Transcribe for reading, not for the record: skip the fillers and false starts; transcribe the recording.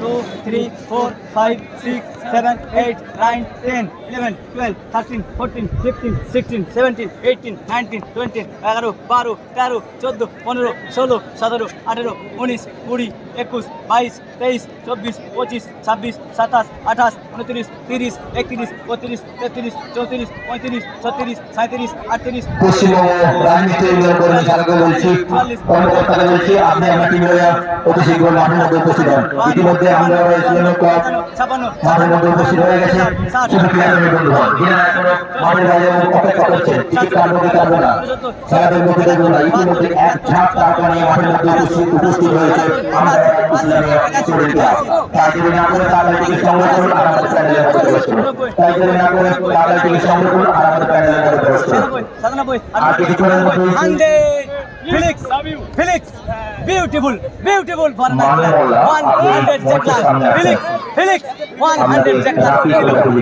2, 3, 4, 5, 6, 7, 8, 9, 10, 11, 12, 13, 14, 15, 16, 17, 18, 19, 20, 11, 12, 13, 14, 15, 16, 17, 18, 19, 20, 21, 22, 23, 24, 25, 26, 27, 28, 29, 30, 31, 32, 33, 34, 35, 36, 37, 38, পশ্চিমবঙ্গ রাজনীতি উন্নয়ন কর্মী শাখাকে বলছি, কর্মকর্তাকে বলছি, আপনি আপনার টিমের অতি শীঘ্র মাঠের মধ্যে উপস্থিত হন। ইতিমধ্যে আমরা ইসলামিক ক্লাব মাঠের মধ্যে উপস্থিত হয়ে গেছে। শুধু ক্রীড়াপ্রেমী বন্ধুগণ, যিনারা এখনো মাঠের বাইরে অপেক্ষা করছেন, টিকিট কাটবো কি কাটবো না, খেলাদের মধ্যে দেখবো না, ইতিমধ্যে এক ঝাঁক টাকা নিয়ে মাঠের মধ্যে উপস্থিত হয়েছে। আমরা ইসলামিক স্টুডেন্টরা তাই দেরি না করে তাদের টিকিট সংগ্রহ করুন আর আমাদের প্যানেলের মধ্যে প্রবেশ করুন। তাই দেরি না করে তাদের টিকিট সংগ্রহ করুন আর আমাদের প্যানেলের মধ্যে প্রবেশ করুন। আর কিছুক্ষণের মধ্যে Felix, Felix, beautiful, beautiful for Mane Molla, 100 Jackland. Felix, 100 Jackland.